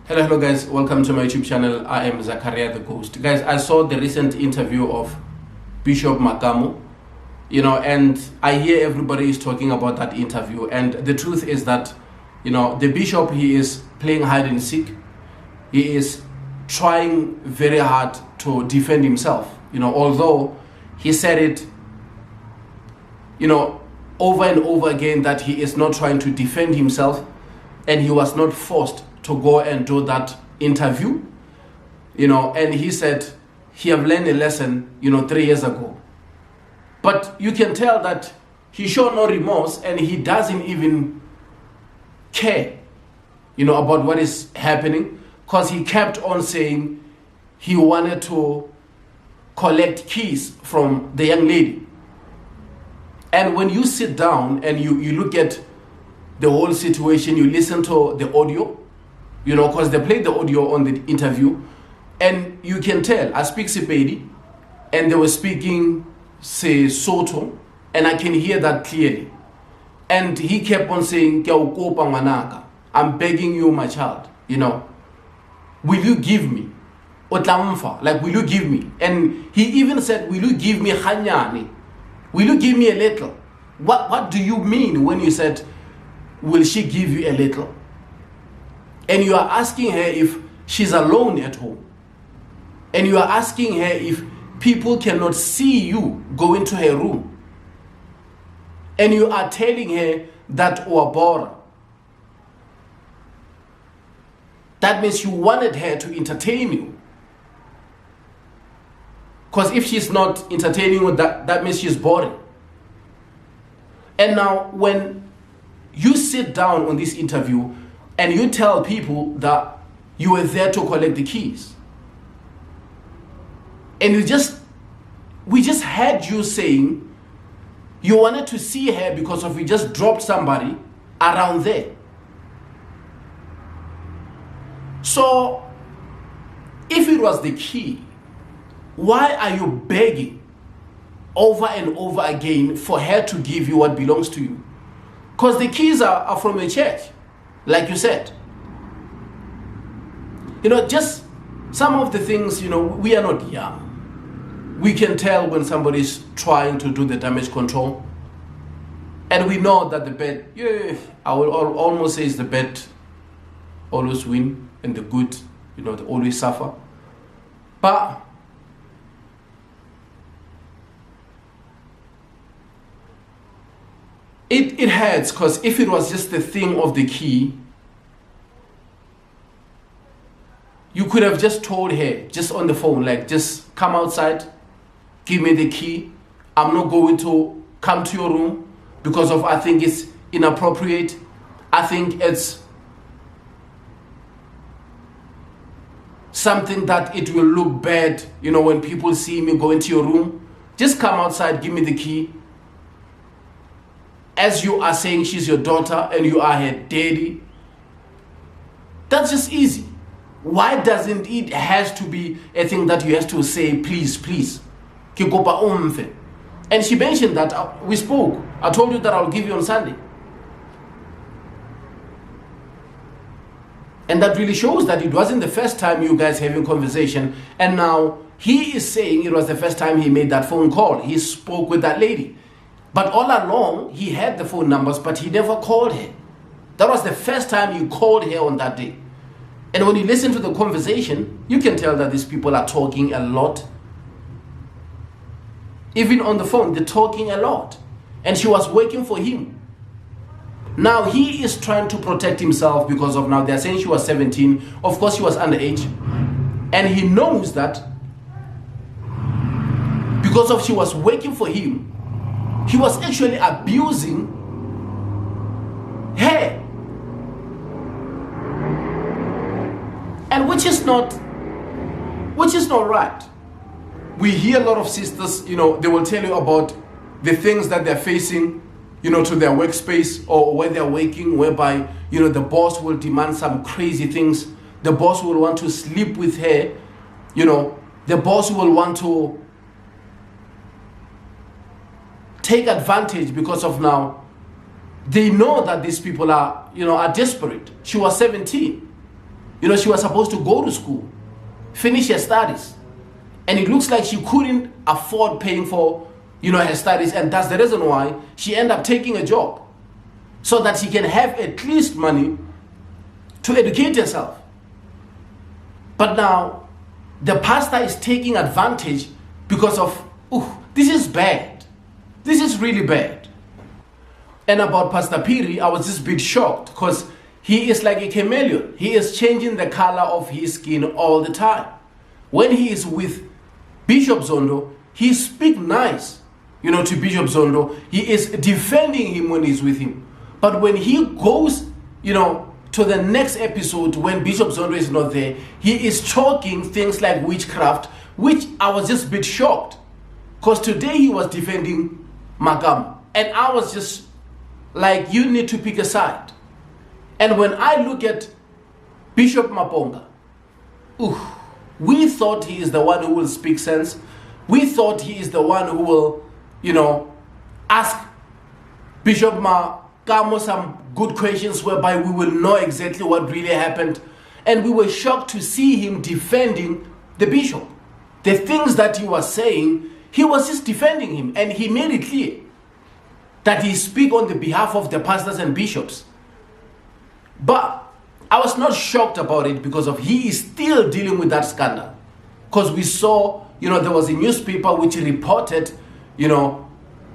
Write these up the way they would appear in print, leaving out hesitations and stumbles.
Hello guys, welcome to my YouTube channel. I am Zakaria the Ghost. Guys, I saw the recent interview of Bishop Makamo, and I hear everybody is talking about that interview, and the truth is that, the bishop, he is playing hide and seek. He is trying very hard to defend himself, although he said it, over and over again that he is not trying to defend himself and he was not forced to go and do that interview, and he said he have learned a lesson, 3 years ago. But you can tell that he showed no remorse and he doesn't even care, about what is happening, because he kept on saying he wanted to collect keys from the young lady. And when you sit down and you look at the whole situation, you listen to the audio, because they played the audio on the interview, and you can tell, I speak Sepedi, and they were speaking, say, Soto, and I can hear that clearly. And he kept on saying, I'm begging you, my child, will you give me? Like, will you give me? And he even said, will you give me hanyani? Will you give me a little? What do you mean when you said, will she give you a little? And you are asking her if she's alone at home. And you are asking her if people cannot see you go into her room. And you are telling her that Uabora. That means you wanted her to entertain you. Because if she's not entertaining you, that means she's boring. And now when you sit down on this interview and you tell people that you were there to collect the keys, and we just heard you saying you wanted to see her because of you just dropped somebody around there. So if it was the key, why are you begging over and over again for her to give you what belongs to you? Because the keys are from the church, like you said. Just some of the things, we are not young. We can tell when somebody is trying to do the damage control. And we know that the bad, I will almost say is the bad always win and the good, they always suffer. But it hurts, because if it was just the thing of the key, you could have just told her, just on the phone, like, just come outside, give me the key. I'm not going to come to your room because of, I think it's inappropriate. I think it's something that it will look bad, when people see me go into your room. Just come outside, give me the key. As you are saying she's your daughter and you are her daddy. That's just easy. Why doesn't it has to be a thing that you have to say, please, please? And she mentioned that we spoke. I told you that I'll give you on Sunday. And that really shows that it wasn't the first time you guys having conversation. And now he is saying it was the first time he made that phone call. He spoke with that lady. But all along, he had the phone numbers, but he never called her. That was the first time he called her on that day. And when you listen to the conversation, you can tell that these people are talking a lot. Even on the phone, they're talking a lot. And she was working for him. Now he is trying to protect himself because of, now they're saying she was 17. Of course, she was underage. And he knows that because of she was working for him, he was actually abusing her. And which is not right. We hear a lot of sisters, they will tell you about the things that they're facing, to their workspace or where they're working, whereby, the boss will demand some crazy things. The boss will want to sleep with her. The boss will want to take advantage because of now they know that these people are, are desperate. She was 17. You know, she was supposed to go to school, finish her studies. And it looks like she couldn't afford paying for, you know, her studies. And that's the reason why she ended up taking a job, so that she can have at least money to educate herself. But now, the pastor is taking advantage because of, this is bad. This is really bad. And about Pastor Piri, I was just a bit shocked because he is like a chameleon. He is changing the color of his skin all the time. When he is with Bishop Zondo, he speaks nice, you know, to Bishop Zondo. He is defending him when he's with him. But when he goes, you know, to the next episode when Bishop Zondo is not there, he is talking things like witchcraft, which I was just a bit shocked. Because today he was defending Makamo. And I was just like, you need to pick a side. And when I look at Bishop Maponga, we thought he is the one who will speak sense. We thought he is the one who will, you know, ask Bishop Makamo some good questions whereby we will know exactly what really happened. And we were shocked to see him defending the bishop. The things that he was saying, he was just defending him. And he made it clear that he speak on the behalf of the pastors and bishops. But I was not shocked about it because of he is still dealing with that scandal. Because we saw, you know, there was a newspaper which reported, you know,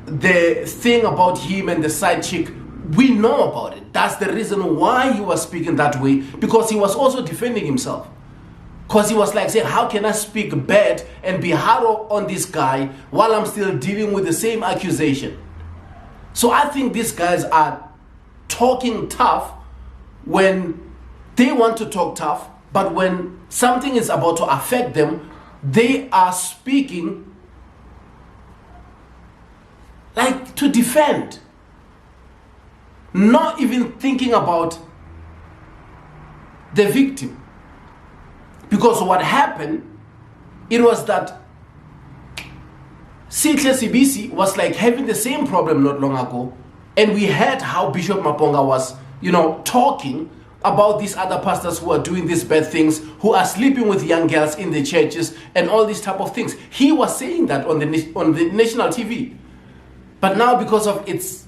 the thing about him and the side chick. We know about it. That's the reason why he was speaking that way, because he was also defending himself. Because he was like saying, how can I speak bad and be hard on this guy while I'm still dealing with the same accusation? So I think these guys are talking tough when they want to talk tough, but when something is about to affect them, they are speaking like to defend, not even thinking about the victim. Because what happened, it was that Sihle Sibisi was like having the same problem not long ago, and we heard how Bishop Maponga was, you know, talking about these other pastors who are doing these bad things, who are sleeping with young girls in the churches and all these type of things. He was saying that on the national TV. But now because of it's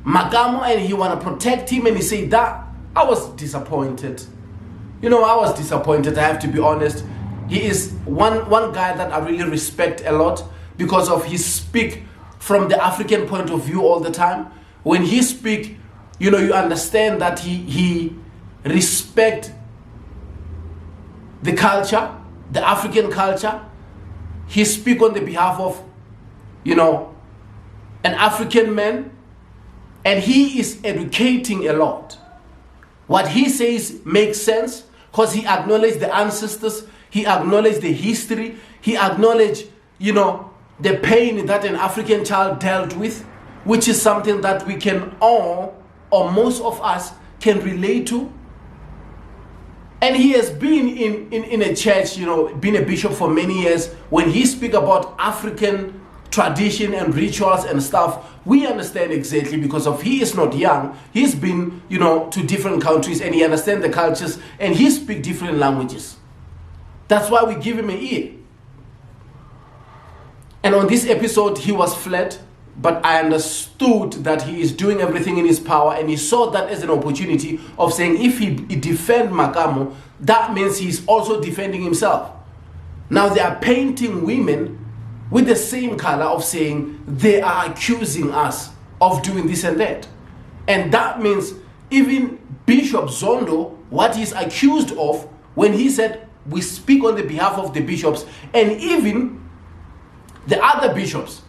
Makamo and he want to protect him and he said that, I was disappointed. You know, I was disappointed, I have to be honest. He is one guy that I really respect a lot because of his speak from the African point of view all the time. When he speak, you know, you understand that he respect the culture, the African culture. He speak on the behalf of, you know, an African man, and he is educating a lot. What he says makes sense because he acknowledged the ancestors, he acknowledged the history, he acknowledged, you know, the pain that an African child dealt with, which is something that we can all, or most of us, can relate to. And he has been in a church, you know, been a bishop for many years. When he speak about African tradition and rituals and stuff, we understand exactly because of he is not young. He's been, you know, to different countries and he understands the cultures and he speak different languages. That's why we give him an ear. And on this episode, he was flat, but I understood that he is doing everything in his power, and he saw that as an opportunity of saying if he defend Makamo, that means he's also defending himself. Now they are painting women with the same color of saying they are accusing us of doing this and that. And that means even Bishop Zondo, what he's accused of, when he said we speak on the behalf of the bishops, and even the other bishops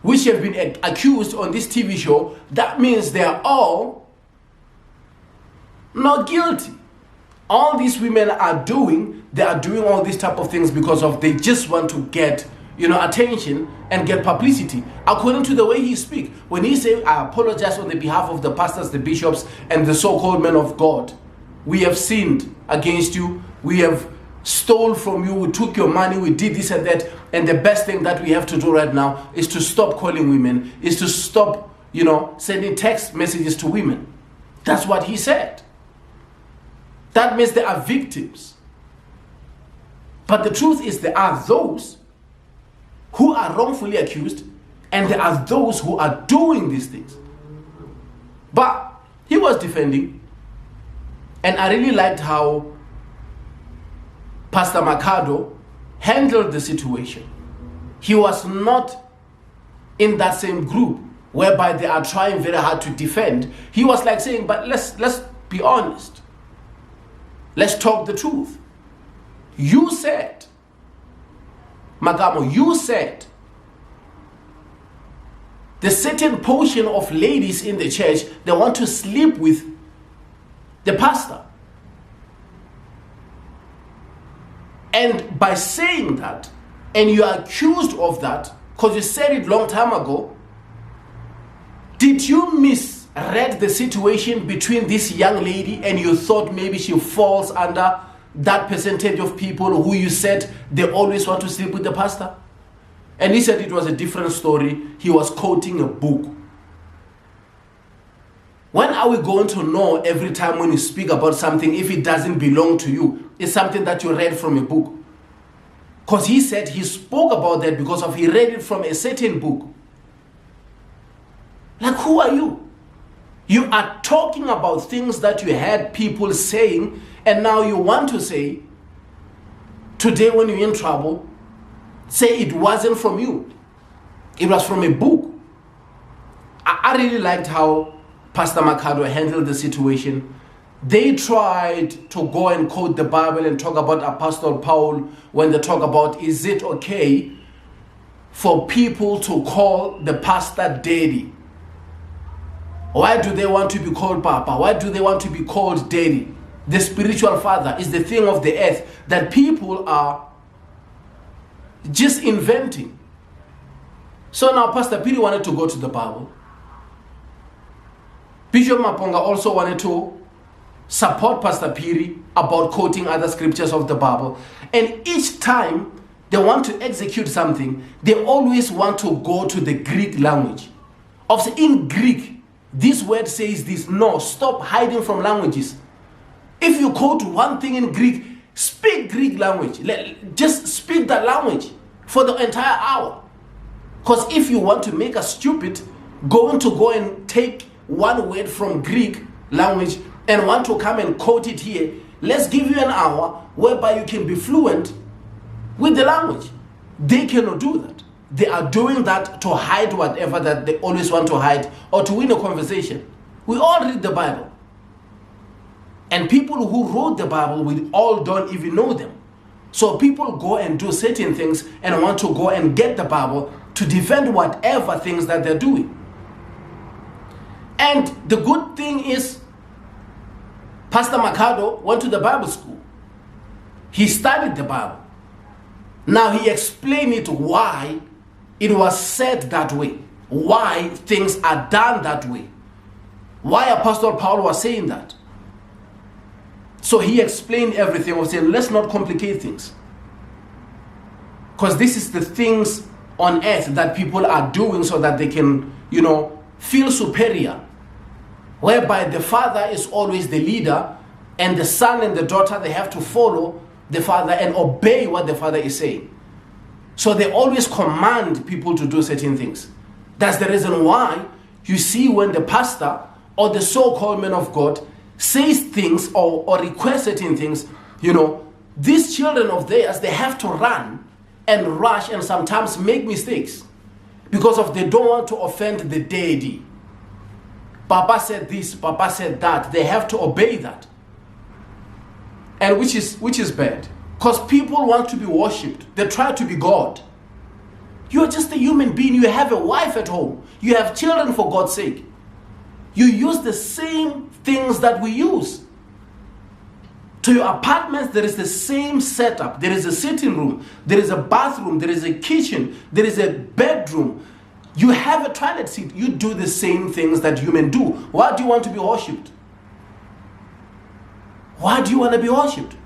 which have been accused on this TV show, that means they are all not guilty. All these women are doing all these type of things because of they just want to get, you know, attention and get publicity. According to the way he speaks, when he say, I apologize on the behalf of the pastors, the bishops, and the so-called men of God, we have sinned against you, we have stole from you, we took your money, we did this and that, and the best thing that we have to do right now is to stop calling women, is to stop, you know, sending text messages to women. That's what he said. That means they are victims. But the truth is there are those who are wrongfully accused, and there are those who are doing these things. But he was defending, and I really liked how Pastor Makamo handled the situation. He was not in that same group whereby they are trying very hard to defend. He was like saying, but let's be honest. Let's talk the truth. You said, Makamo, you said the certain portion of ladies in the church, they want to sleep with the pastor. And by saying that, and you are accused of that, because you said it long time ago, did you misread the situation between this young lady and you thought maybe she falls under that percentage of people who you said they always want to sleep with the pastor? And he said it was a different story. He was quoting a book. When are we going to know every time when you speak about something, if it doesn't belong to you, it's something that you read from a book? Because he said he spoke about that because of he read it from a certain book. Like, who are you? You are talking about things that you had people saying, and now you want to say, today when you're in trouble, say it wasn't from you. It was from a book. I really liked how Pastor Makamo handled the situation. They tried to go and quote the Bible and talk about Apostle Paul when they talk about, is it okay for people to call the pastor daddy? Why do they want to be called Papa? Why do they want to be called daddy? The spiritual father is the thing of the earth that people are just inventing. So now Pastor Piri wanted to go to the Bible. Bishop Maponga also wanted to support Pastor Piri about quoting other scriptures of the Bible. And each time they want to execute something, they always want to go to the Greek language. In Greek, this word says this. No, stop hiding from languages. If you quote one thing in Greek, speak Greek language. Just speak that language for the entire hour. Because if you want to make us stupid, go and take one word from Greek language and want to come and quote it here, let's give you an hour whereby you can be fluent with the language. They cannot do that. They are doing that to hide whatever that they always want to hide or to win a conversation. We all read the Bible. And people who wrote the Bible, we all don't even know them. So people go and do certain things and want to go and get the Bible to defend whatever things that they're doing. And the good thing is, Pastor Makamo went to the Bible school. He studied the Bible. Now he explained it why it was said that way. Why things are done that way. Why Apostle Paul was saying that. So he explained everything. He was saying, let's not complicate things. Because this is the things on earth that people are doing so that they can, feel superior. Whereby the father is always the leader and the son and the daughter, they have to follow the father and obey what the father is saying. So they always command people to do certain things. That's the reason why you see when the pastor or the so-called man of God says things or requests certain things, these children of theirs, they have to run and rush and sometimes make mistakes because of they don't want to offend the deity. Papa said this, Papa said that. They have to obey that. And which is bad. Because people want to be worshipped. They try to be God. You're just a human being. You have a wife at home. You have children, for God's sake. You use the same things that we use. To your apartments, there is the same setup. There is a sitting room. There is a bathroom. There is a kitchen. There is a bedroom. You have a toilet seat. You do the same things that humans do. Why do you want to be worshipped? Why do you want to be worshipped?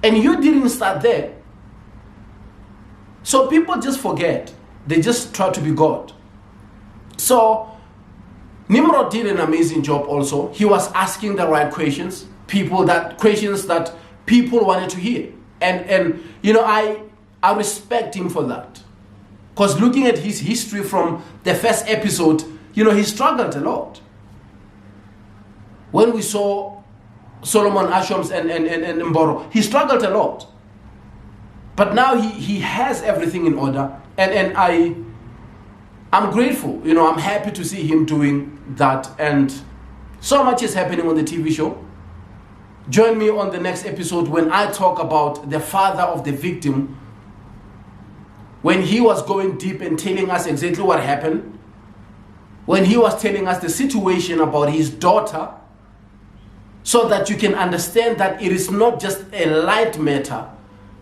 And you didn't start there. So people just forget. They just try to be God. So Nimrod did an amazing job also. He was asking the right questions. people, that questions that people wanted to hear. And you know, I respect him for that. Because looking at his history from the first episode, you know, he struggled a lot. When we saw Solomon Ashoms and Mboro, he struggled a lot. But now he has everything in order. And I'm grateful. You know, I'm happy to see him doing that. And so much is happening on the TV show. Join me on the next episode when I talk about the father of the victim, when he was going deep and telling us exactly what happened, when he was telling us the situation about his daughter, so that you can understand that it is not just a light matter,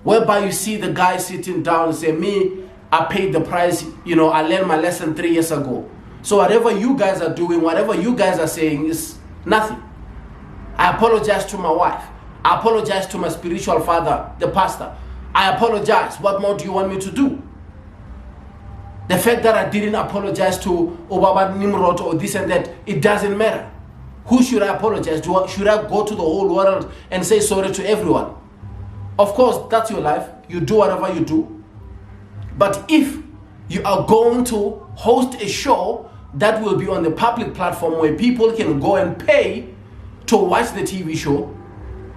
whereby you see the guy sitting down and say, me, I paid the price, you know, I learned my lesson 3 years ago. So whatever you guys are doing, whatever you guys are saying is nothing. I apologize to my wife. I apologize to my spiritual father, the pastor. I apologize. What more do you want me to do? The fact that I didn't apologize to Obaba Nimrod or this and that, it doesn't matter. Who should I apologize to? Should I go to the whole world and say sorry to everyone? Of course, that's your life. You do whatever you do. But if you are going to host a show that will be on the public platform where people can go and pay to watch the TV show,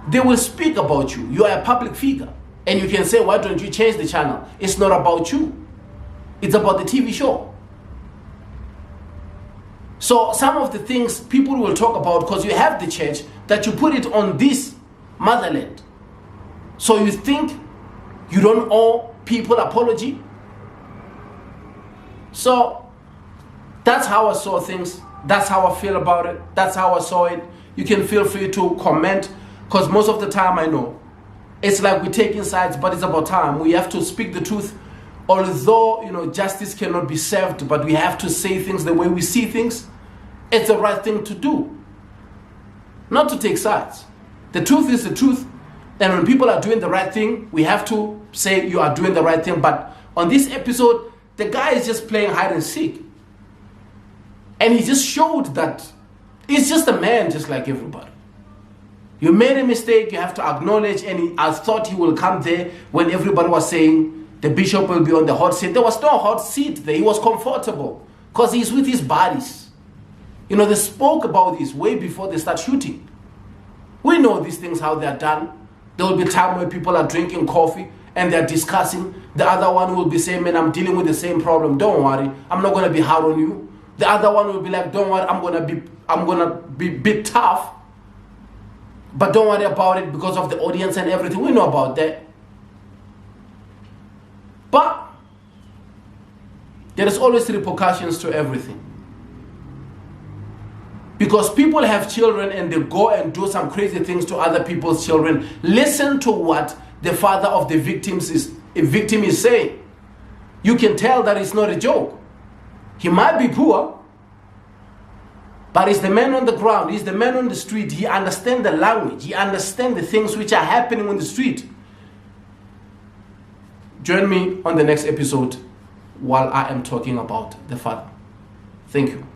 they will speak about you. You are a public figure. And you can say, why don't you change the channel? It's not about you. It's about the TV show. So some of the things people will talk about, because you have the church, that you put it on this motherland. So you think you don't owe people apology? So that's how I saw things. That's how I feel about it. That's how I saw it. You can feel free to comment, because most of the time I know it's like we're taking sides, but it's about time. We have to speak the truth. Although, you know, justice cannot be served, but we have to say things the way we see things. It's the right thing to do. Not to take sides. The truth is the truth. And when people are doing the right thing, we have to say you are doing the right thing. But on this episode, the guy is just playing hide and seek. And he just showed that he's just a man just like everybody. You made a mistake, you have to acknowledge, and I thought he will come there when everybody was saying the bishop will be on the hot seat. There was no hot seat there. He was comfortable because he's with his buddies. You know, they spoke about this way before they start shooting. We know these things, how they're done. There will be time where people are drinking coffee and they're discussing. The other one will be saying, man, I'm dealing with the same problem. Don't worry, I'm not going to be hard on you. The other one will be like, don't worry, I'm gonna be a bit tough, but don't worry about it because of the audience and everything. We know about that. But there is always repercussions to everything. Because people have children and they go and do some crazy things to other people's children. Listen to what the father of the victim is saying. You can tell that it's not a joke. He might be poor, but he's the man on the ground. He's the man on the street. He understands the language. He understands the things which are happening on the street. Join me on the next episode while I am talking about the Father. Thank you.